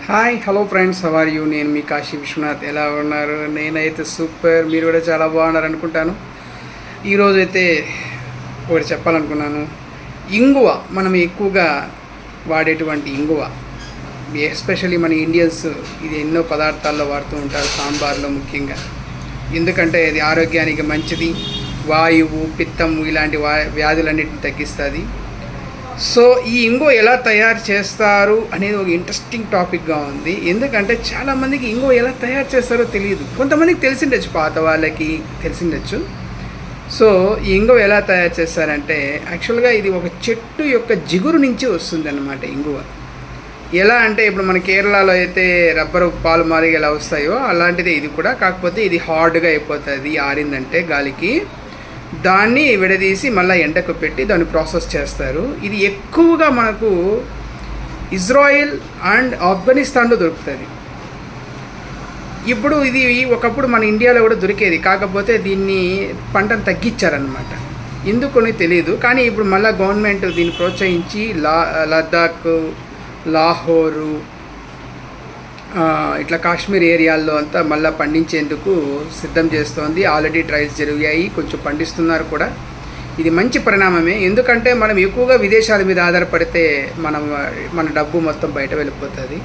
Hi hello friends, how are you? నేను మీ కాశీ విశ్వనాథ్. ఎలా ఉన్నారు? నేనైతే సూపర్, మీరు కూడా చాలా బాగున్నారు అనుకుంటాను. ఈరోజు అయితే ఒకటి చెప్పాలనుకున్నాను. ఇంగువ, మనం ఎక్కువగా వాడేటువంటి ఇంగువ, ఎస్పెషల్లీ మన ఇండియన్స్ ఇది ఎన్నో పదార్థాల్లో వాడుతూ ఉంటారు, సాంబార్లో ముఖ్యంగా. ఎందుకంటే ఇది ఆరోగ్యానికి మంచిది, వాయువు, పిత్తము ఇలాంటి వ్యాధులన్నిటిని తగ్గిస్తుంది. సో ఈ ఇంగువ ఎలా తయారు చేస్తారు అనేది ఒక ఇంట్రెస్టింగ్ టాపిక్గా ఉంది. ఎందుకంటే చాలామందికి ఇంగువ ఎలా తయారు చేస్తారో తెలియదు. కొంతమందికి తెలిసిండొచ్చు, పాత వాళ్ళకి తెలిసిండొచ్చు. సో ఈ ఇంగువ ఎలా తయారు చేస్తారంటే, యాక్చువల్గా ఇది ఒక చెట్టు యొక్క జిగురు నుంచి వస్తుంది అన్నమాట ఇంగువ. ఎలా అంటే ఇప్పుడు మన కేరళలో అయితే రబ్బరు పాలు మారిగా ఎలా వస్తాయో అలాంటిదే ఇది కూడా. కాకపోతే ఇది హార్డ్గా అయిపోతుంది ఆరిందంటే గాలికి. దాన్ని విడదీసి మళ్ళీ ఎండకు పెట్టి దాన్ని ప్రాసెస్ చేస్తారు. ఇది ఎక్కువగా మనకు ఇజ్రాయెల్ అండ్ ఆఫ్ఘనిస్తాన్లో దొరుకుతుంది. ఇప్పుడు ఇది ఒకప్పుడు మన ఇండియాలో కూడా దొరికేది, కాకపోతే దీన్ని పంటను తగ్గించారనమాట. ఎందుకని తెలియదు. కానీ ఇప్పుడు మళ్ళీ గవర్నమెంట్ దీన్ని ప్రోత్సహించి లద్దాఖ్, లాహోరు, ఇట్లా కాశ్మీర్ ఏరియాల్లో అంతా మళ్ళీ పండించేందుకు సిద్ధం చేస్తోంది. ఆల్రెడీ ట్రయల్స్ జరిగాయి, కొంచెం పండిస్తున్నారు కూడా. ఇది మంచి పరిణామమే. ఎందుకంటే మనం ఎక్కువగా విదేశాల మీద ఆధారపడితే మన డబ్బు మొత్తం బయట వెళ్ళిపోతుంది.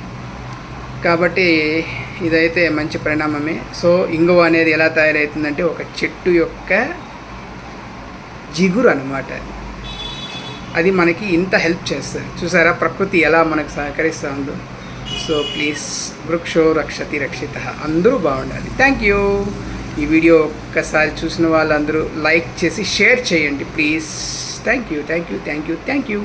కాబట్టి ఇదైతే మంచి పరిణామమే. సో ఇంగువ అనేది ఎలా తయారవుతుందంటే, ఒక చెట్టు యొక్క జిగురు అనమాట. అది మనకి ఇంత హెల్ప్ చేస్తుంది. చూసారా ప్రకృతి ఎలా మనకు సహకరిస్తూ ఉందో. సో ప్లీజ్, వృక్షో రక్షతి రక్షిత. అందరూ బాగుండాలి. Thank you. ఈ వీడియో ఒక్కసారి చూసిన వాళ్ళందరూ లైక్ చేసి షేర్ చేయండి ప్లీజ్. Thank you.